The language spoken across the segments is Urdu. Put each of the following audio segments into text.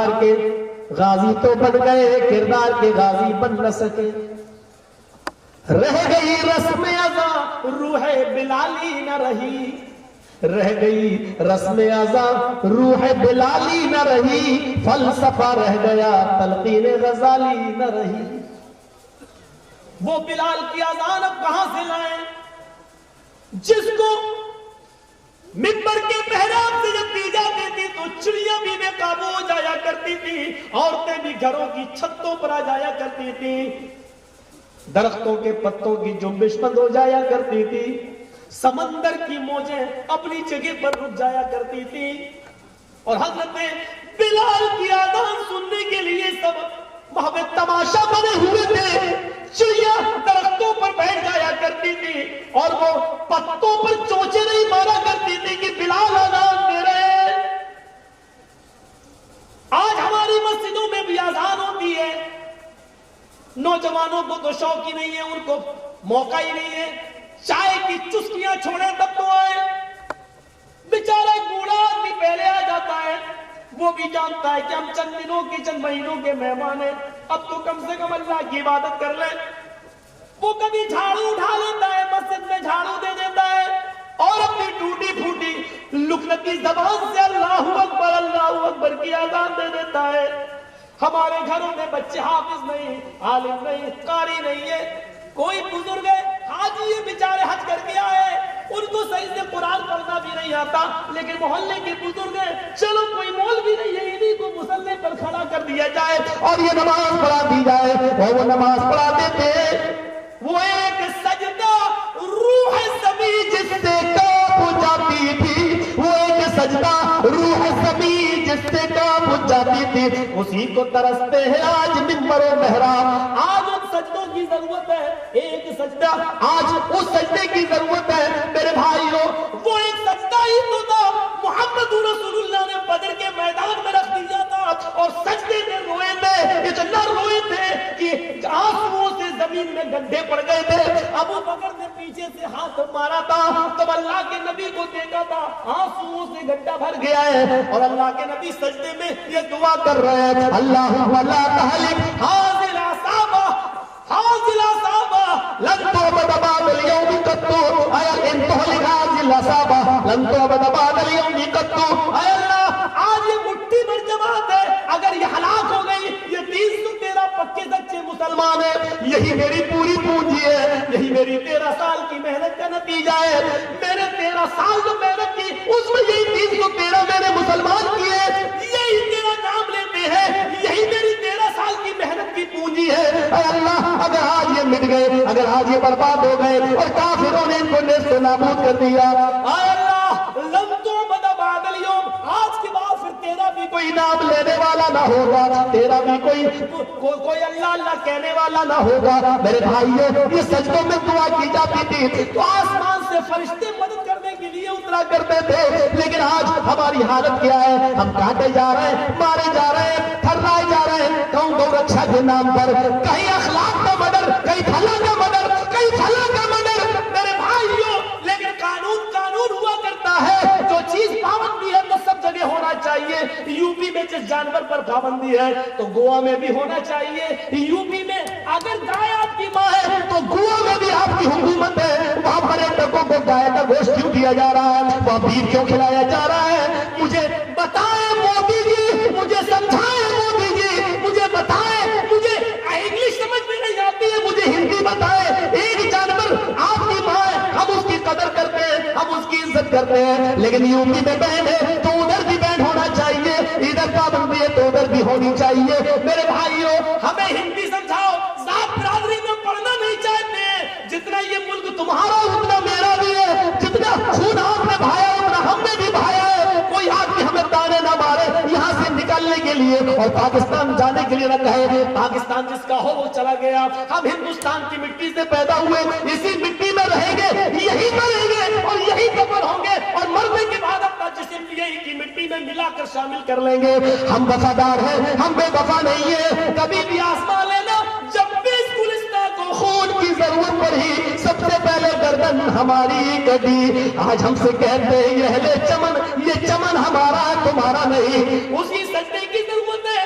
کردار کے غازی تو بن گئے، کردار کے غازی بن نہ سکے۔ رہ گئی رسم ازاں روح بلالی نہ رہی، رہ گئی رسم ازاں روح بلالی نہ رہی، فلسفہ رہ گیا تلقین غزالی نہ رہی۔ وہ بلال کی اذان اب کہاں سے لائیں جس کو منبر کے محراب سے جب دی جاتی تھی تو چڑیاں بھی بے قابو ہو جایا کرتی تھی، عورتیں بھی گھروں کی چھتوں پر آ جایا کرتی تھی، درختوں کے پتوں کی جنبش بند ہو جایا کرتی تھی، سمندر کی موجیں اپنی جگہ پر رک جایا کرتی تھی، اور حضرت بلال کی اذان سننے کے لیے سب وہاں پہ تماشا بنے ہوئے تھے۔ چڑیاں درختوں پر بیٹھ جایا کرتی تھی اور وہ پتوں پر چونچے نہیں مارا کرتی تھی کہ بلال اذان دے رہے ہیں۔ آج ہماری مسجدوں میں بھی اذان ہوتی ہے، نوجوانوں کو تو شوق ہی نہیں ہے، ان کو موقع ہی نہیں ہے، چائے کی چسکیاں چھوڑیں تب تو آئے۔ بیچارہ بوڑھا آدمی پہلے آ جاتا ہے، وہ بھی جانتا ہے کہ ہم چند دنوں کی چند مہینوں کے مہمان ہیں، اب تو کم سے کم اللہ کی عبادت کر لیں۔ وہ کبھی جھاڑو اٹھا لیتا ہے، مسجد میں جھاڑو دے دیتا ہے اور اپنی ٹوٹی پھوٹی لکنتی زبان سے اللہ اکبر کی اذان دے دیتا ہے۔ ہمارے گھروں میں بچے حافظ نہیں، عالم نہیں، قاری نہیں ہے، کوئی بزرگ ہے حاجی یہ بیچارے حج کر کے آئے، ان کو صحیح سے قرآن پڑھنا بھی نہیں آتا، لیکن محلے کے بزرگ ہیں، چلو کوئی مولوی نہیں ہے، انہی کو مصلی پر کھڑا کر دیا جائے اور یہ نماز پڑھا دی جائے، اور وہ نماز پڑھا دیتے۔ وہ ایک سجدہ روح زمین جس سے کانپ جاتی تھی، وہ ایک سجدہ روح زمین جس سے کانپ جاتی تھی، اسی کو ترستے ہیں آج منبر و محراب۔ آج ان سجدوں کی ضرورت ہے، ایک سجدہ آج اس سجدے کی ضرورت ہے میرے بھائیوں۔ وہ ایک سجدہ ہی تو تھا محمد رسول اللہ نے بدر کے میدان میں رکھ دیا تھا، اور سجدے میں روئے تھے، اتنا روئے تھے کہ آنسوؤں سے زمین میں گڈھے پڑ گئے تھے۔ ابو بکر نے پیچھے سے ہاتھ مارا تھا، تب اللہ کے نبی کو دیکھا تھا آنسوؤں سے گڈھا بھر گیا ہے، اور اللہ کے نبی سجدے میں یہ دعا کر رہے ہیں، اللہم لا تہلک حاضل اصحابہ حاضل اصحابہ لن تعبد بعد اليوم قط، اے ان تہلک حاضل اصحابہ لن تعبد بعد اليوم قط۔ اے اللہ آج یہ مٹھی بھر جماعت ہے، اگر یہ ہلاک ہو گئی، یہ 313 پکے سچے مسلمان ہیں، یہی میری پوری پونجی ہے، یہی میری 13 سال کی محنت کا نتیجہ ہے، میرے 13 سال جو محنت کی اس میں یہی 313 میں نے مسلمان کیے، یہی تیرا نام لیتے ہیں، یہی میری 13 سال کی محنت کی پونجی ہے۔ اے اللہ اگر آج یہ مٹ گئے، اگر آج یہ برباد ہو گئے اور کافروں نے ان کو نیست و نابود کر دیا، اے اللہ لن تعبد بعد اليوم، آج کے بعد پھر تیرا بھی کوئی نام لینے والا نہ ہوگا، تیرا بھی کوئی اللہ اللہ کہنے والا نہ ہوگا۔ میرے بھائیوں یہ سجدوں میں دعا کی جاتی تھی تو آسمان سے فرشتے مدد کرنے کے لیے اترا کرتے تھے، لیکن آج ہماری حالت کیا ہے؟ ہم کاٹے جا رہے ہیں، مارے جا رہے ہیں، تھرائے جا رہے ہیں، کون گو رکشا کے نام پر، کہیں اخلاق کا مڈر، کہیں پھلا کا مڈر، کہیں پھلا کا مڈر۔ میرے بھائیوں لیکن قانون ہوا کرتا ہے، جو چیز پابندی ہے تو سب جگہ ہونا چاہیے۔ یو پی میں جس جانور پر پابندی ہے تو گوا میں بھی ہونا چاہیے، یو پی میں اگر گائے آپ کی ماں ہے تو گوا میں بھی آپ کی حکومت ہے، وہاں پریٹکوں کو گائے کا گوشت کیوں دیا جا رہا ہے، وہاں بیف کیوں کھلایا جا رہا ہے؟ مجھے بتائیں مودی جی، مجھے سمجھائیں مودی جی، مجھے بتائیں، مجھے انگلش سمجھ میں نہیں آتی ہے، مجھے ہندی بتائیں، ایک جانور آپ کی ماں ہے، ہم اس کی قدر کرتے ہیں، ہم اس کی عزت کرتے ہیں، لیکن یو پی میں بین ہے تو ادھر بھی بین ہونا چاہیے، ادھر پابندی ہے تو ادھر بھی ہونی چاہیے۔ میرے بھائیوں ہمیں ہندی سمجھاؤ، ذات برادری میں پڑھنا نہیں چاہتے ہیں، جتنا یہ ملک تمہارا اتنا میرا بھی ہے، جتنا خون آپ نے بہایا اتنا ہم نے بھی بہایا ہے، کوئی آدمی ہمیں تانے نہ مارے یہاں سے نکلنے کے لیے اور پاکستان جانے کے لیے نہ کہے پاکستان جس کا ہو وہ چلا گیا، ہم ہندوستان کی مٹی سے پیدا ہوئے، اسی مٹی میں رہیں گے، یہی مریں گے اور یہی کفن ہوں گے، اور مرنے کے بعد اپنا جسم یہی کی مٹی میں ملا کر شامل کر لیں گے۔ ہم وفادار ہیں، ہم بے وفا نہیں ہیں، کبھی بھی آسمان لینا، جب بھی اس گلستان کو خون کی ضرورت پڑی سب سے پہلے گردن ہماری کٹی۔ آج ہم سے کہتے ہیں یہ اہل چمن، یہ چمن ہمارا تمہارا نہیں، اسی سجدے کی ضرورت ہے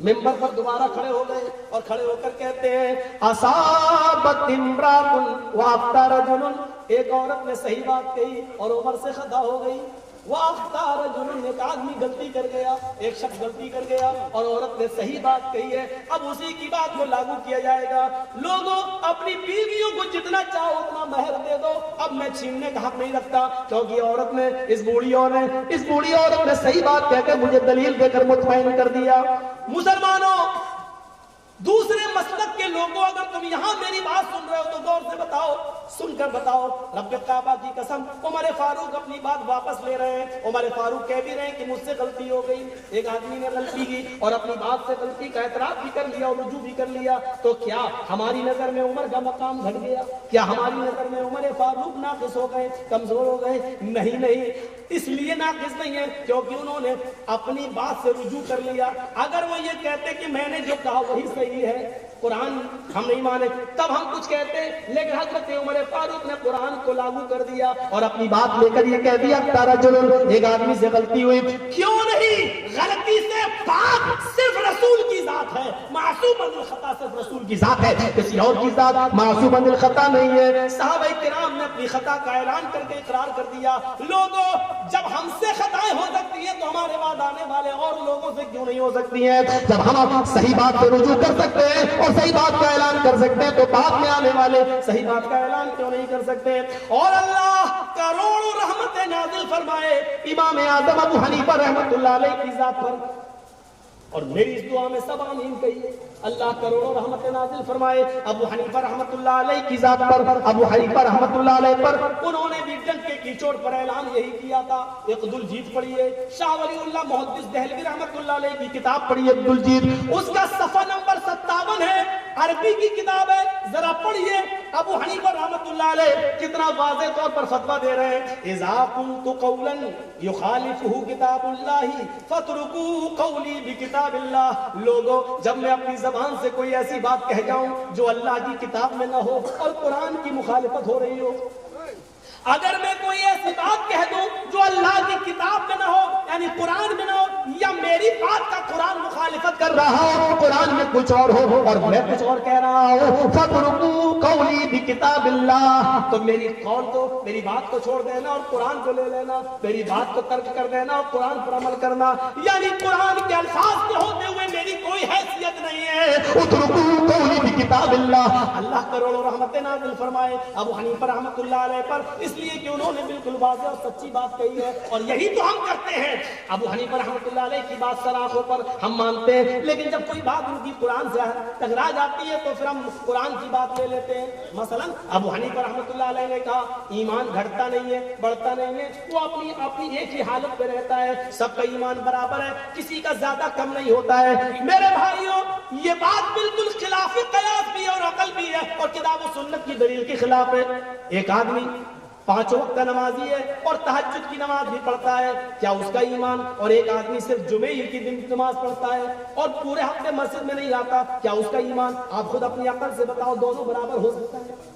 منبر پر دوبارہ کھڑے ہو گئے اور کھڑے ہو کر کہتے ہیں اصابت امراتن واخطا رجل، ایک عورت نے صحیح بات کہی اور عمر سے خطا ہو گئی. واخطا رجل، ایک آدمی غلطی کر گیا، ایک شخص غلطی کر گیا اور عورت نے صحیح بات کہی ہے. اب اسی کی بات کو لاگو کیا جائے گا. لوگوں اپنی بیویوں کو جتنا چاہو اتنا مہر دے دو، اب میں چھیننے کا حق نہیں رکھتا، کیونکہ عورت نے اس بوڑھی عورت نے صحیح بات کہہ کے مجھے دلیل دے کر مطمئن کر دیا. مسلمانوں، دوسرے مسلک کے لوگوں، اگر تم یہاں میری بات سن رہے ہو تو غور سے بتاؤ، سن کر بتاؤ. رب کعبہ کی قسم، عمر فاروق اپنی بات واپس لے رہے ہیں. عمر فاروق کہہ بھی رہے ہیں کہ مجھ سے غلطی ہو گئی. ایک آدمی نے غلطی کی اور اپنی بات سے غلطی کا اعتراف بھی کر لیا اور رجوع بھی کر لیا، تو کیا ہماری نظر میں عمر کا مقام گھٹ گیا؟ کیا ہماری نظر میں عمر فاروق ناقص ہو گئے، کمزور ہو گئے؟ نہیں، اس لیے ناقص نہیں ہے کیونکہ انہوں نے اپنی بات سے رجوع کر لیا. اگر وہ یہ کہتے کہ میں نے جو کہا وہی صحیح ہے، قرآن ہم نہیں مانے، تب ہم کچھ کہتے. لیکن حضرت عمر فاروق نے قرآن کو لاگو کر دیا اور اپنی بات لے کر یہ کہہ دیا ایک آدمی سے غلطی ہوئی. کیوں نہیں؟ غلطی سے پاک صرف رسول کی ذات ہے، معصوم عن الخطا صرف رسول کی ذات ہے، کسی اور کی ذات معصوم عن الخطا نہیں ہے. صحابہ کرام نے اپنی خطا کا اعلان کر کے اقرار کر دیا. لوگوں، جب ہم سے خطائیں ہو سکتی ہیں تو ہمارے بعد آنے والے اور لوگوں سے کیوں نہیں ہو سکتی ہیں؟ جب ہم صحیح بات پہ رجوع کر سکتے ہیں اور صحیح بات کا اعلان کر سکتے ہیں تو بعد میں آنے والے صحیح بات کا اعلان کیوں نہیں کر سکتے؟ اور اللہ کروڑوں رحمتیں نازل فرمائے امام اعظم ابو حنیفہ رحمۃ اللہ علیہ کی ذات پر. اور میری اس دعا میں سب آمین کہیے. اللہ کروڑوں رحمت نازل فرمائے ابو حنیفہ رحمت اللہ علیہ کی ذات پر. ابو حنیفہ رحمت اللہ علیہ پر انہوں نے بھی ڈنکے کی چوٹ پر اعلان یہی کیا تھا. عقد الجید پڑھیے، شاہ ولی اللہ محدث دہلوی رحمت اللہ علیہ کی کتاب پڑھیے عقد الجید، اس کا صفحہ نمبر 57 ہے، عربی کی کتاب ہے، ذرا پڑھیے. ابو حنیفہ رحمت اللہ علیہ کتنا واضح طور پر فتویٰ دے رہے ہیں. اذا قلت قولا یخالفہ کتاب اللہ فاترکوا قولی بکتاب اللہ. لوگوں، جب میں اپنی زبان سے کوئی ایسی بات کہہ جاؤں جو اللہ کی کتاب میں نہ ہو اور قرآن کی مخالفت ہو رہی ہو، اگر میں کوئی ایسی بات کہہ دوں جو اللہ کی کتاب میں نہ ہو، یعنی قرآن میں نہ ہو، یا میری بات کا قرآن مخالفت کر رہا ہو، قرآن میں کچھ اور ہو اور میں کچھ اور کہہ رہا ہوں، فَاتْرُكُوا قَوْلِي بِكِتَابِ اللَّهِ، تو میری قول کو، میری بات کو چھوڑ دینا اور قرآن کو لے لینا، میری بات کو ترک کر دینا اور قرآن پر عمل کرنا. یعنی قرآن کے الفاظ کے ہوتے ہوئے میری کوئی حیثیت نہیں ہے. اُتْرُكُوا قَوْلِي بِكِتَابِ اللَّهِ. اللہ کروڑوں رحمت نازل فرمائے ابو حنیفہ رحمت اللہ علیہ پر، اس لیے کہ انہوں نے بالکل واضح اور سچی بات کہی ہے اور یہی تو ہم کرتے ہیں. ابو حنیفہ رحمت اللہ علیہ کی بات سراخوں پر ہم مانتے ہیں، لیکن جب کوئی بات ان کی قرآن سے ٹکرا جاتی ہے تو پھر ہم قرآن کی بات لے لیتے ہیں. مثلا ابو حنیفہ رحمت اللہ علیہ نے کہا ایمان گھٹتا نہیں ہے، بڑھتا نہیں ہے، وہ اپنی ایک ہی حالت پہ رہتا ہے، سب کا ایمان برابر ہے، کسی کا زیادہ کم نہیں ہوتا ہے. میرے بھائیوں، یہ بات بالکل خلاف قیاس بھی ہے اور عقل بھی ہے اور کتاب و سنت کی دلیل کے خلاف ہے. ایک آدمی 5 وقت نمازی ہے اور تہجد کی نماز بھی پڑھتا ہے، کیا اس کا ایمان؟ اور ایک آدمی صرف جمعے ہی کی دن کی نماز پڑھتا ہے اور پورے ہفتے مسجد میں نہیں آتا، کیا اس کا ایمان؟ آپ خود اپنی عقل سے بتاؤ، دونوں برابر ہو سکتا ہے؟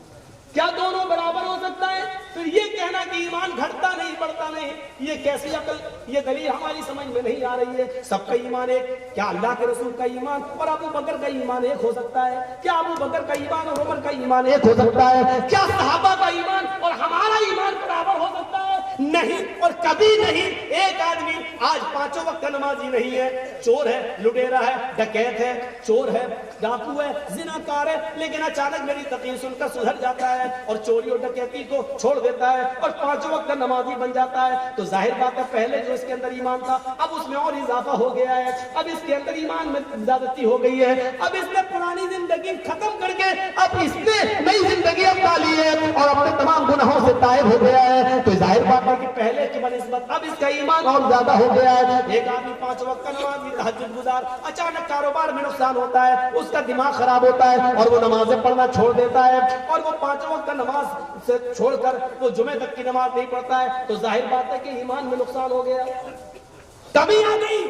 کیا دونوں برابر ہو سکتا ہے؟ پھر یہ کہنا کہ ایمان گھٹتا نہیں بڑھتا نہیں، یہ کیسی عقل، یہ دلیل ہماری سمجھ میں نہیں آ رہی ہے. سب کا ایمان ایک، کیا اللہ کے رسول کا ایمان اور ابو بکر کا ایمان ایک ہو سکتا ہے؟ کیا ابو بکر کا ایمان اور عمر کا ایمان ایک ہو سکتا ہے؟ کیا صحابہ کا ایمان اور ہمارا ایمان برابر ہو سکتا ہے؟ نہیں اور کبھی نہیں. ایک آدمی آج 5 وقت کا نمازی نہیں ہے، چور ہے، لٹیرا ہے، ڈکیت ہے، چور ہے، ڈاکو ہے، زناکار ہے، لیکن اچانک میری تقریر سن کر سدھر جاتا ہے اور چوری اور ڈکیتی کو چھوڑ دیتا ہے اور 5 وقت کا نمازی بن جاتا ہے. تو ظاہر بات ہے پہلے جو اس کے اندر ایمان تھا اب اس میں اور اضافہ ہو گیا ہے، اب اس کے اندر ایمان میں زیادتی ہو گئی ہے، اب اس نے پرانی زندگی ختم کر کے اب اس نے نئی زندگی اپنا لی ہے اور اپنے تمام گناہوں سے تائب ہو گیا ہے. تو ظاہر بات ہے کہ پہلے کی بنسبت اب اس کا ایمان اور زیادہ ہو گیا ہے. ایک آدمی 5 وقت کا نمازی تہجد گزار، اچانک کاروبار میں نقصان ہوتا ہے، اس کا دماغ خراب ہوتا ہے اور وہ نمازیں پڑھنا چھوڑ دیتا ہے اور وہ 5 وقت کا نماز سے چھوڑ کر وہ جمعے تک کی نماز نہیں پڑھتا ہے، تو ظاہر بات ہے کہ ایمان میں نقصان ہو گیا. کمی آ گئی،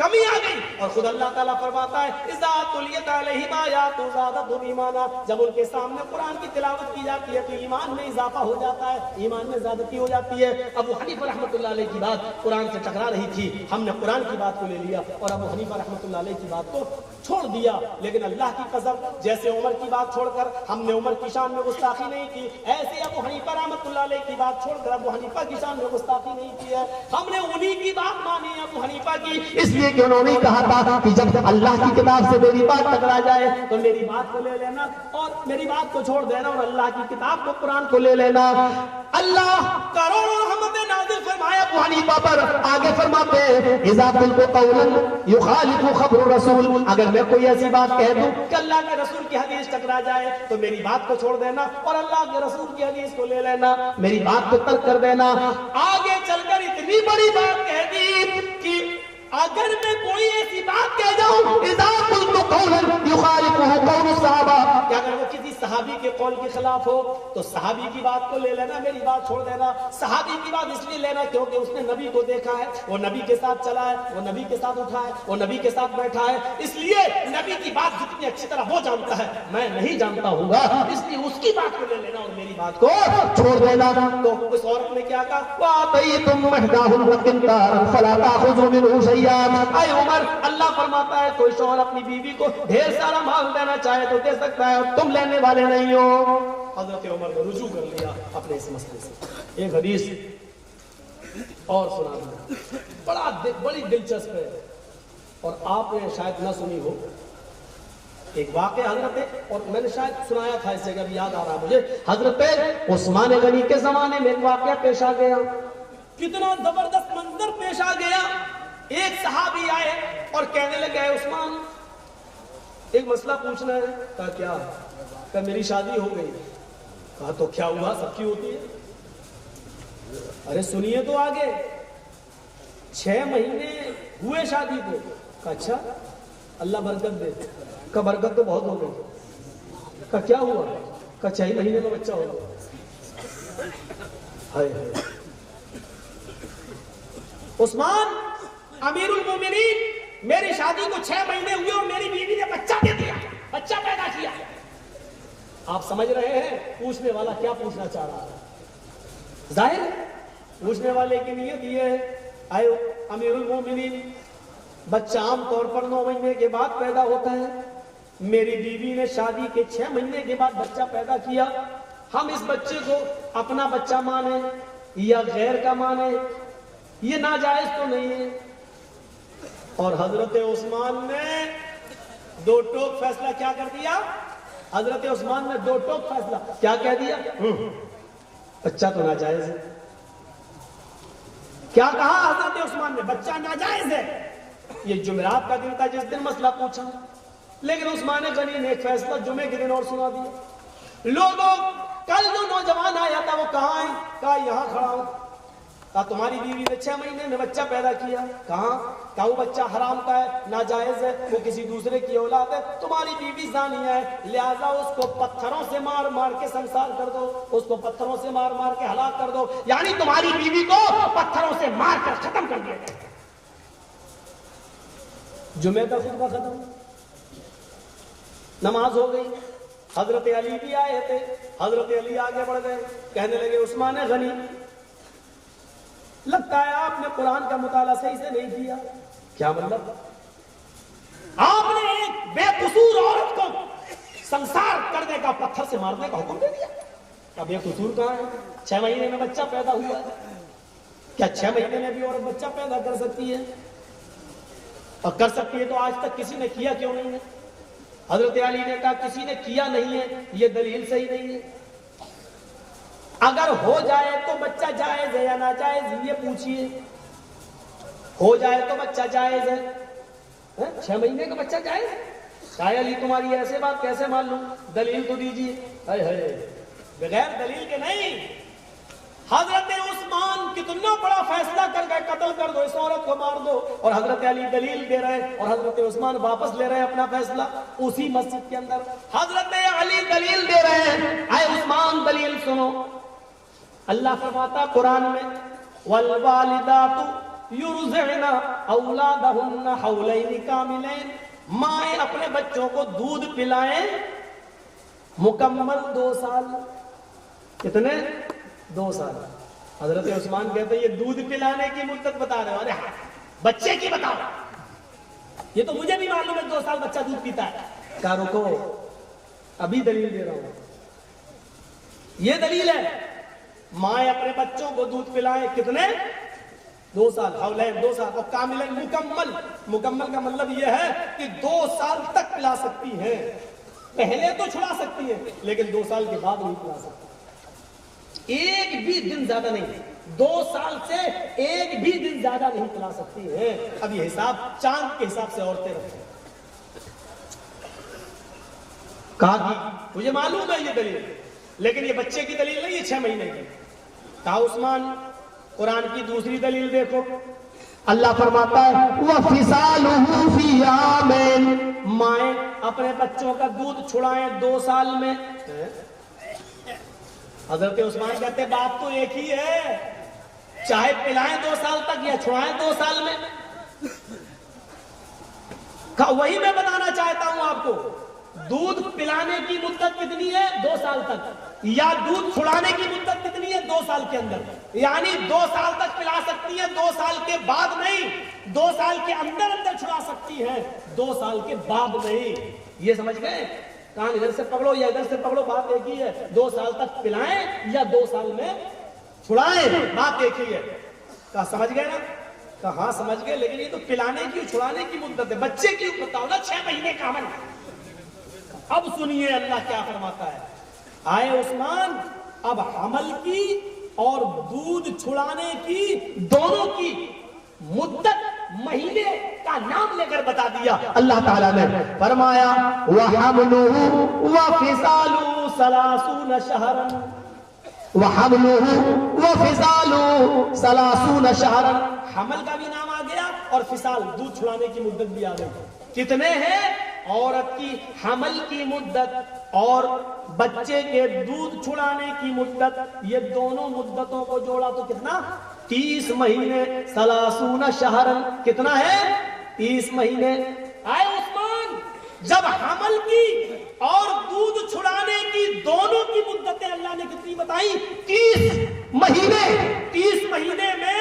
کمی آ گئی. اور خود اللہ تعالیٰ فرماتا ہے اذا تلیت علیہم آیات زادتہم ایمانا, جب ان کے سامنے قرآن کی تلاوت کی جاتی ہے تو ایمان میں اضافہ ہو جاتا ہے, ایمان میں زیادتی ہو جاتی ہے. ابو حنیفہ رحمۃ اللہ علیہ کی بات قرآن سے ٹکرا رہی تھی, ہم نے قرآن کی بات کو لے لیا اور ابو حنیفہ رحمۃ اللہ علیہ کی بات کو چھوڑ دیا. لیکن اللہ کی قسم, جیسے عمر کی بات چھوڑ کر ہم نے عمر کی شان میں گستاخی نہیں کی, ایسے ابو حنیفہ رحمۃ اللہ علیہ کی بات چھوڑ کر ابو حنیفہ کی شان میں گستاخی نہیں کی ہے. ہم نے انہی کی بات مانی ہے ابو حنیفہ کی, اس لیے کہ انہوں نے کہا تھا کہ جب اللہ کی کتاب سے میری بات ٹکرا جائے تو میری بات کو لے لینا اور میری بات کو چھوڑ دینا اور اللہ کی کتاب کو قرآن کو لے لینا. اللہ کروڑوں رحمتیں نازل فرمایا ابو حنیفہ پر. آگے فرماتے ہیں اذا قلت قولا یخالف خبر الرسول, اگر میں کوئی ایسی بات کہہ دوں کہ اللہ کے رسول کی حدیث ٹکرا جائے تو میری بات کو چھوڑ دینا اور اللہ کے رسول کی حدیث کو لے لینا, میری بات کو ترک کر دینا. آگے چل کر اتنی بڑی بات کہہ دی کہ اگر میں کوئی ایسی بات کہہ جاؤں اذا قلت قولا یخالفہ قول الصحابہ, کہ اگر وہ کسی صحابی کے قول کے خلاف ہو تو صحابی کی بات کو لے لینا, میری بات چھوڑ دینا. صحابی کی بات اس لیے لینا کیونکہ اس نے نبی کو دیکھا ہے, وہ نبی کے ساتھ چلا ہے, وہ نبی کے ساتھ اٹھا ہے, وہ نبی کے ساتھ بیٹھا ہے, اس لیے نبی کی بات جتنی اچھی طرح وہ جانتا ہے میں نہیں جانتا ہوں گا, اس لیے اس کی بات کو لے لینا اور میری بات کو چھوڑ دینا. تو اس عورت نے کیا کہا وَآتَيْتُمْ إِحْدَاهُنَّ قِنطَارًا فَلَا تَأْخُذُوا مِنْهُ شَيْئًا. اے عمر, اللہ فرماتا ہے کوئی شوہر اپنی بیوی کو ڈھیر سارا مال دینا چاہے تو دے سکتا ہے, تم لینے والے نہیں ہو. حضرت عمر نے رجوع کر لیا اپنے اس مسئلے سے. ایک حدیث اور سنا دوں, بڑی دلچسپ ہے اور آپ نے شاید نہ سنی ہو. ایک واقعہ حضرت, اور میں نے شاید سنایا تھا اس جگہ بھی یاد آ رہا مجھے, حضرت عثمان غنی کے زمانے میں ایک واقعہ پیش آ گیا. کتنا زبردست منظر پیش آ گیا. ایک صحابی آئے اور کہنے لگے عثمان ایک مسئلہ پوچھنا ہے. کہا کیا؟ کہ میری شادی ہو گئی. کہا تو کیا ہوا, سب کی ہوتی ہے. ارے سنیے تو آگے. 6 مہینے ہوئے شادی کو. کہا اچھا, اللہ برکت دے. کا برکت تو بہت ہو گئی. کا کیا ہوا؟ کا 6 مہینے میں بچہ ہو گیا. ہائے عثمان امیر المومنین, میری شادی کو 6 مہینے ہوئے اور میری بیوی نے بچہ دے دیا, بچہ پیدا کیا. آپ سمجھ رہے ہیں پوچھنے والا کیا پوچھنا چاہ رہا ہے؟ ظاہر ہے پوچھنے والے کی نیت یہ ہے, اے امیر المومنین, بچہ عام طور پر 9 مہینے کے بعد پیدا ہوتا ہے, میری بیوی نے شادی کے 6 مہینے کے بعد بچہ پیدا کیا, ہم اس بچے کو اپنا بچہ مانے یا غیر کا مانے, یہ ناجائز تو نہیں ہے. اور حضرت عثمان نے 2 ٹوک فیصلہ کیا کر دیا؟ حضرت عثمان نے 2 ٹوک فیصلہ کیا کہہ دیا؟ بچہ تو ناجائز ہے. کیا کہا حضرت عثمان نے؟ بچہ ناجائز ہے. یہ جمعرات کا دن تھا جس دن مسئلہ پوچھا, لیکن عثمان غنی نے ایک فیصلہ جمعے کے دن اور سنا دیا. لوگوں, کل جو نوجوان آیا تھا وہ کہاں ہے؟ کہا یہاں کھڑا ہوں. کہا تمہاری بیوی نے 6 مہینے میں بچہ پیدا کیا. کہاں؟ کہا وہ بچہ حرام کا ہے, ناجائز ہے, وہ کسی دوسرے کی اولاد ہے, تمہاری بیوی زانیہ ہے, لہذا اس کو پتھروں سے مار مار کے سنسار کر دو, اس کو پتھروں سے مار مار کے ہلاک کر دو. یعنی تمہاری بیوی کو پتھروں سے مار کر ختم کر دیا جائے. جمعہ کا خطبہ ختم, نماز ہو گئی. حضرت علی بھی آئے تھے. حضرت علی آگے بڑھ گئے, کہنے لگے عثمان غنی, لگتا ہے آپ نے قرآن کا مطالعہ صحیح سے نہیں کیا. کیا مطلب؟ آپ نے ایک بے قصور عورت کو سنسار کرنے کا, پتھر سے مارنے کا حکم دے دیا. اب بے قصور کہاں ہے؟ 6 مہینے میں بچہ پیدا ہوا ہے. کیا 6 مہینے میں بھی عورت بچہ پیدا کر سکتی ہے؟ اور کر سکتی ہے تو آج تک کسی نے کیا کیوں نہیں ہے؟ حضرت علی نے کہا کسی نے کیا نہیں ہے, یہ دلیل صحیح نہیں ہے. اگر ہو جائے تو بچہ جائز ہے یا ناجائز, یہ پوچھئے. ہو جائے تو بچہ جائز ہے. 6 مہینے کا بچہ جائز ہے. شاہ علی تمہاری ایسے بات کیسے مان لوں؟ دلیل تو دیجیے. بغیر دلیل کے نہیں. حضرت عثمان کتنا بڑا فیصلہ کر گئے, قتل کر دو, اس عورت کو مار دو, اور حضرت علی دلیل دے رہے اور حضرت عثمان واپس لے رہے اپنا فیصلہ. اسی مسجد کے اندر حضرت علی دلیل دے رہے ہیں, اے عثمان دلیل سنو. اللہ فرماتا قرآن میں والوالدات یرضعن اولادہن حولین کاملین، مائیں اپنے بچوں کو دودھ پلائیں مکمل 2 سال۔ کتنے؟ 2 سال۔ حضرت عثمان کہتے ہیں یہ دودھ پلانے کی مدت بتا رہے ہو؟ ارے بچے کی بتاؤ، یہ تو مجھے بھی معلوم ہے 2 سال بچہ دودھ پیتا ہے۔ کہا رکو ابھی دلیل دے رہا ہوں۔ یہ دلیل ہے، مائیں اپنے بچوں کو دودھ پلائیں کتنے؟ 2 سال، حولین 2 سال، اور کاملن مکمل۔ مکمل کا مطلب یہ ہے کہ 2 سال تک پلا سکتی ہیں، پہلے تو چھڑا سکتی ہیں لیکن 2 سال کے بعد نہیں پلا سکتی، ایک بھی دن زیادہ نہیں، 2 سال سے ایک بھی دن زیادہ نہیں پلا سکتی ہیں۔ اب یہ حساب چاند کے حساب سے عورتیں رکھیں۔ کہا کہ مجھے معلوم ہے یہ دلیل، لیکن یہ بچے کی دلیل نہیں، یہ 6 مہینے کی۔ کہا عثمان قرآن کی دوسری دلیل دیکھو، اللہ فرماتا ہے وَفِصَالُهُ فِي عَامٍ، مائیں اپنے بچوں کا دودھ چھڑائیں 2 سال میں۔ حضرت عثمان کہتے بات تو ایک ہی ہے، چاہے پلائیں 2 سال تک یا چھڑائیں 2 سال میں۔ وہی میں بتانا چاہتا ہوں آپ کو، دودھ پلانے کی مدت کتنی ہے؟ 2 سال تک، یا دودھ چھڑانے کی مدت کتنی ہے؟ 2 سال کے اندر، یعنی 2 سال تک پلا سکتی ہے، 2 سال کے بعد نہیں، 2 سال کے اندر اندر چھڑا سکتی ہے، 2 سال کے بعد نہیں۔ یہ سمجھ گئے؟ کان ادھر سے پکڑو یا ادھر سے پکڑو، بات ایک ہی ہے، 2 سال تک پلائیں یا 2 سال میں چھڑائیں، بات ایک ہی ہے۔ کہا سمجھ گئے نا؟ کہا ہاں سمجھ گئے، لیکن یہ تو پلانے کی چھڑانے کی مدت ہے، بچے کی بتاؤ نا 6 مہینے کا عمل۔ اب سنیے اللہ کیا فرماتا ہے، آئے عثمان اب حمل کی اور دودھ چھڑانے کی دونوں کی مدت مہینے کا نام لے کر بتا دیا۔ اللہ تعالیٰ نے فرمایا وَحَمْلُهُ وَفِصَالُهُ 30 شَهْرًا، وَحَمْلُهُ وَفِصَالُهُ 30 شَهْرًا، حمل کا بھی نام آ گیا اور فصال دودھ چھڑانے کی مدت بھی آ گئی۔ کتنے ہیں؟ عورت کی حمل کی مدت اور بچے کے دودھ چھڑانے کی مدت، یہ دونوں مدتوں کو جوڑا تو کتنا؟ 30 مہینے، 30 شہرن، کتنا ہے؟ 30 مہینے۔ آئے عثمان جب حمل کی اور دودھ چھڑانے کی دونوں کی مدتیں اللہ نے کتنی بتائی؟ 30 مہینے۔ 30 مہینے میں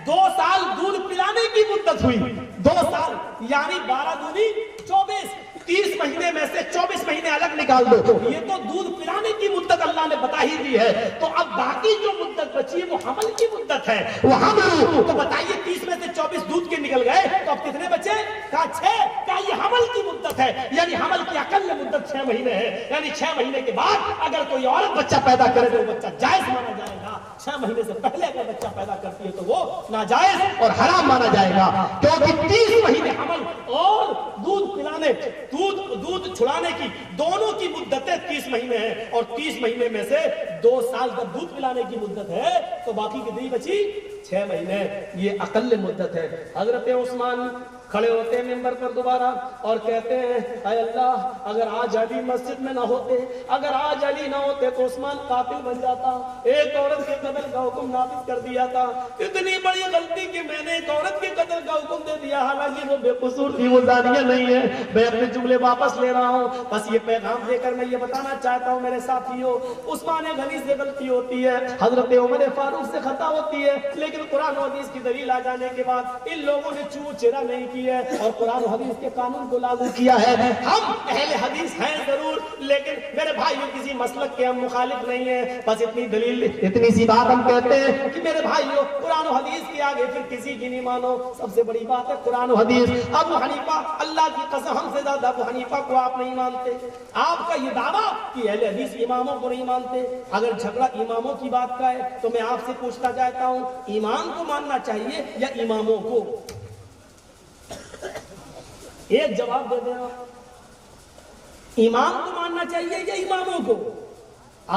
2 سال دودھ پلانے کی مدت ہوئی، 2 سال یعنی 12 دوری 24، 30 مہینے میں سے 24 مہینے الگ نکال دو، یہ تو دودھ پلانے کی مدت اللہ نے بتا ہی دی ہے۔ تو اب باقی جو مدت بچی ہے وہ حمل کی مدت ہے، وہ حمل، تو بتائیے 30 میں سے 24 دودھ کے نکل گئے تو اب کتنے بچے؟ کہا 6۔ کہا یہ حمل کی مدت ہے، یعنی حمل کی اقل مدت 6 مہینے ہے، یعنی 6 مہینے کے بعد اگر کوئی عورت بچہ پیدا کرے تو وہ بچہ جائز مانا جائے گا، 6 مہینے سے پہلے اگر بچہ پیدا کرتی ہے تو وہ ناجائز اور حرام مانا جائے گا، کیونکہ 30 مہینے حمل اور دودھ پلانے دودھ چھڑانے کی دونوں کی مدتیں 30 مہینے ہیں، اور 30 مہینے میں سے 2 سال جب دودھ پلانے کی مدت ہے تو باقی کتنی بچی؟ 6 مہینے، یہ اقل مدت ہے۔ حضرت عثمان کھڑے ہوتے ہیں ممبر پر دوبارہ اور کہتے ہیں اے اللہ اگر آج علی مسجد میں نہ ہوتے، اگر آج علی نہ ہوتے تو عثمان قاتل بن جاتا، ایک عورت کے قتل کا حکم نافذ کر دیا تھا، اتنی بڑی غلطی کہ میں نے ایک عورت کے قتل کا حکم دے دیا، حالانکہ وہ بے قصور تھی، وہ زانیہ نہیں ہے۔ میں اپنے جملے واپس لے رہا ہوں، بس یہ پیغام دے کر میں یہ بتانا چاہتا ہوں میرے ساتھیوں، عثمان غنی سے غلطی ہوتی ہے، حضرت عمر فاروق سے خطا ہوتی ہے، لیکن قرآن و حدیث کی دلیل آ جانے کے بعد ان لوگوں نے چو چرا نہیں کی ہے اور قرآن و حدیث کے قانون کو لاگو کیا ہے۔ ہم اہل حدیث ہیں ضرور، لیکن میرے بھائیوں کسی مسلک کے ہم مخالف نہیں ہیں، بس اتنی دلیل، اتنی سی بات ہم کہتے ہیں کہ میرے بھائیوں قرآن و حدیث کے آگے پھر کسی کی نہیں مانو، سب سے بڑی بات ہے قرآن و حدیث۔ ابو حنیفہ، اللہ کی قسم ہم سے زیادہ ابو حنیفہ کو آپ نہیں مانتے، آپ کا یہ دعویٰ کہ اہل حدیث اماموں کو نہیں مانتے، اگر جھگڑا اماموں کی بات کا ہے تو میں آپ سے پوچھنا چاہتا ہوں امام کو ماننا چاہیے یا اماموں کو؟ ایک جواب دے دیں آپ، امام کو ماننا چاہیے یا اماموں کو؟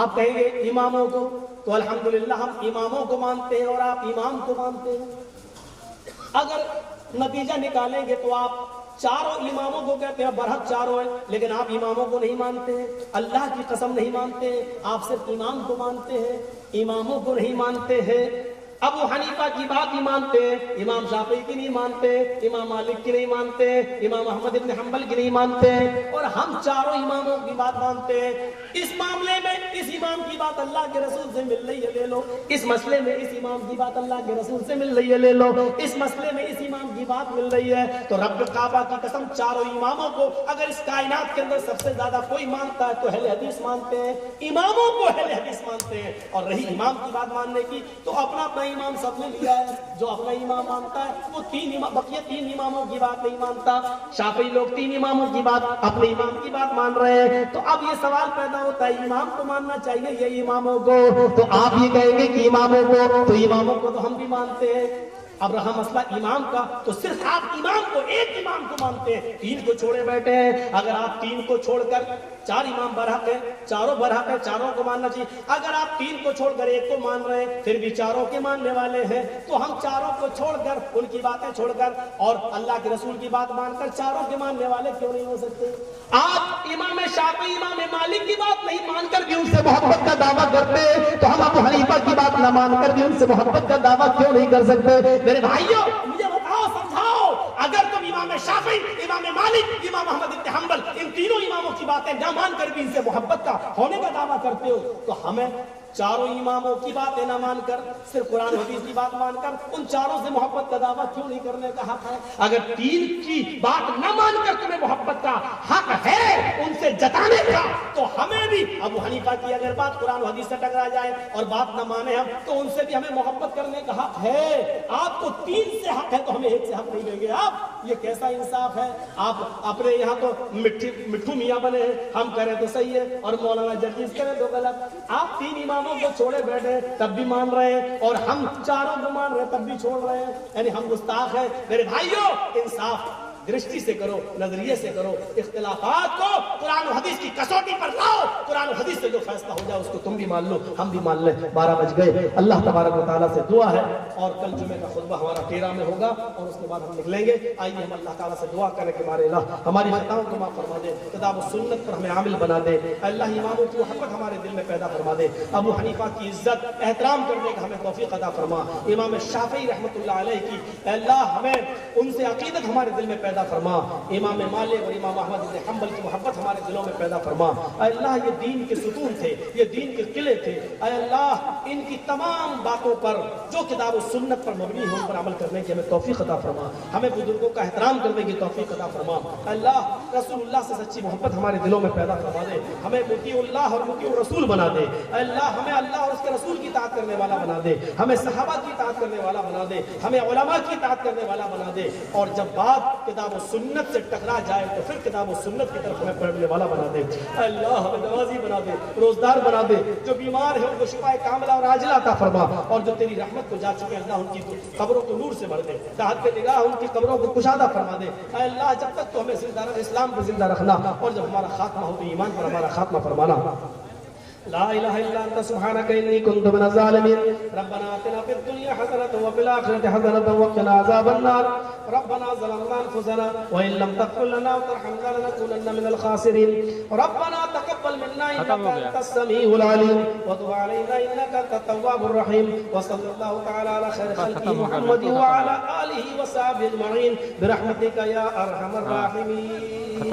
آپ کہیں گے اماموں کو، تو الحمدللہ ہم اماموں کو مانتے ہیں اور آپ امام کو مانتے ہیں۔ اگر نتیجہ نکالیں گے تو آپ چاروں اماموں کو کہتے ہیں، برحق چاروں ہیں، لیکن آپ اماموں کو نہیں مانتے ہیں، اللہ کی قسم نہیں مانتے ہیں، آپ صرف امام کو مانتے ہیں، اماموں کو نہیں مانتے ہیں۔ ابو حنیفہ کی بات ہی مانتے ہیں، امام شافعی کی نہیں مانتے، امام مالک کی نہیں مانتے، امام احمد بن حنبل کی نہیں مانتے، اور ہم چاروں اماموں کی بات مانتے ہیں۔ اس معاملے میں اس امام کی بات اللہ کے رسول سے مل رہی ہے لے لو، اس مسئلے میں اس امام کی بات اللہ کے رسول سے مل رہی ہے لے لو، اس مسئلے میں اس امام کی بات مل رہی ہے، تو رب کعبہ کی قسم چاروں اماموں کو اگر اس کائنات کے اندر سب سے زیادہ کوئی مانتا ہے تو اہل حدیث مانتے ہیں، اماموں کو اہل حدیث مانتے ہیں۔ اور رہی امام کی بات ماننے کی تو اپنا اپنا امام سب نے لیا ہے، جو اپنا امام مانتا ہے وہ بقیہ تین اماموں کی بات نہیں مانتا۔ شافعی لوگ تین اماموں کی بات اپنے امام کی بات مان رہے ہیں، تو اب یہ سوال پیدا ہوتا ہے امام کو ماننا چاہیے یہ اماموں کو، تو آپ یہ کہیں گے کہ اماموں کو، تو اماموں کو تو ہم بھی مانتے ہیں۔ اب رہا مسئلہ امام کا، تو صرف آپ امام کو، ایک امام کو مانتے ہیں، تین کو چھوڑے بیٹھے ہیں۔ اگر آپ تین کو چھوڑ کر، چار امام برحق ہیں، چاروں برحق ہیں، چاروں کو ماننا چاہیے۔ اگر آپ تین کو چھوڑ کر ایک کو مان رہے ہیں پھر بھی چاروں کے ماننے والے ہیں، تو ہم چاروں کو چھوڑ کر، ان کی باتیں چھوڑ کر اور اللہ کے رسول کی بات مان کر چاروں کے ماننے والے کیوں نہیں ہو سکتے؟ آپ امام شافعی، امام مالک کی بات نہیں مان کر بھی ان سے محبت کا دعویٰ کرتے ہیں، تو ہم ابو حنیفہ کی بات نہ مان کر بھی ان سے محبت کا دعویٰ کیوں نہیں کر سکتے؟ میرے بھائیوں مجھے بتاؤ، سمجھاؤ، اگر تم امام شافعی، امام مالک، امام احمد بن حنبل ان تینوں اماموں کی باتیں نہ مان کر بھی ان سے محبت کا ہونے کا دعویٰ کرتے ہو، تو ہمیں چاروں اماموں کی باتیں نہ مان کر، صرف قرآن حدیث کی بات مان کر ان چاروں سے محبت کا دعویٰ کیوں نہیں کرنے کا حق ہے؟ اگر تین کی بات نہ مان کر تمہیں محبت کا حق ہے ان سے جتانے کا، تو ہمیں بھی ابو حنیفہ کی اگر بات قرآن حدیث سے ٹکرا جائے اور بات نہ مانے ہم، تو ان سے بھی ہمیں محبت کرنے کا حق ہے۔ آپ کو تین سے حق ہے تو ہمیں ایک سے حق نہیں دیں گے آپ؟ یہ کیسا انصاف ہے؟ آپ اپنے یہاں تو مٹھو میاں بنے ہیں، ہم کریں تو صحیح ہے اور مولانا جرجیز کریں تو غلط۔ آپ تین اماموں کو چھوڑے بیٹھے تب بھی مان رہے ہیں، اور ہم چاروں کو مان رہے تب بھی چھوڑ رہے ہیں، یعنی ہم گستاخ ہیں۔ میرے بھائیوں انصاف درشٹی سے کرو، نظریے سے کرو، اختلافات کو قرآن و حدیث کی کسوٹی پر لاؤ، قرآن و حدیث سے جو فیصلہ ہو جائے اس کو تم بھی مان لو، ہم بھی مان لیں۔ 12 بج گئے، اللہ تبارک و تعالیٰ سے دعا ہے، اور کل جمعے کا خطبہ ہمارا 13 میں ہوگا اور اس کے بعد ہم نکلیں گے۔ آئیے ہم اللہ تعالیٰ سے دعا کریں کہ ہمارے اللہ ہماری خطاؤں کو معاف فرما دے، کتاب و سنت پر ہمیں عامل بنا دے، اللہ اماموں کی محبت ہمارے دل میں پیدا فرما دے، ابو حنیفہ کی عزت احترام کرنے کا ہمیں توفیق عطا فرما، امام شافعی رحمۃ اللہ علیہ کی اللہ ہمیں ان سے عقیدت ہمارے دل میں پیدا فرما، امام مالک اور امام احمد بن حنبل کی محبت ہمارے دلوں میں پیدا فرما۔ اے اللہ یہ دین کے ستون تھے، یہ دین کے قلعے تھے، اے اللہ ان کی تمام باتوں پر جو کتاب و سنت پر مبنی ہے ان پر عمل کرنے کی ہمیں توفیق عطا فرما، ہمیں بزرگوں کا احترام کرنے کی توفیق عطا فرما۔ اے اللہ رسول اللہ سے سچی محبت ہمارے دلوں میں پیدا فرما دے، ہمیں مطیع اللہ اور مطیع الرسول بنا دے، اے اللہ ہمیں اللہ اور اس کے رسول کی اطاعت کرنے والا بنا دے، ہمیں صحابہ کی اطاعت کرنے والا بنا دے، ہمیں علماء کی اطاعت کرنے والا بنا دے، اور جب بات کتاب و سنت سے ٹکرا جائے تو پھر کتاب و سنت کی طرف ہمیں پڑھنے والا بنا دے، اے اللہ ہمیں نمازی بنا دے، روزدار بنا دے، جو بیمار ہے ان کو شفا کاملہ اور عاجلہ عطا فرما، اور جو تیری رحمت کو جا چکے اللہ ان کی قبروں کو نور سے بھر دے، راحت کے نگاہ ان کی قبروں کو کشادہ فرما دے، اے اللہ جب تک تو ہمیں زندہ اسلام کو زندہ رکھنا، اور جب ہمارا خاتمہ ہو تو ایمان پر ہمارا خاتمہ فرمانا۔ لا الہ الا انت سبحانک انی کنت من الظالمین ربنا آتنا فی الدنیا حسنۃ وفی الآخرۃ حسنۃ وقنا عذاب النار ربنا ظلمنا انفسنا وان لم تغفر لنا وترحمنا لنكونن من الخاسرین ربنا تقبل منا انک انت السمیع العلیم وتب علینا انک انت التواب الرحیم وصلی اللہ تعالی علی خیر خلقہ محمد وعلی آلہ وصحبہ اجمعین برحمتک یا ارحم الراحمین۔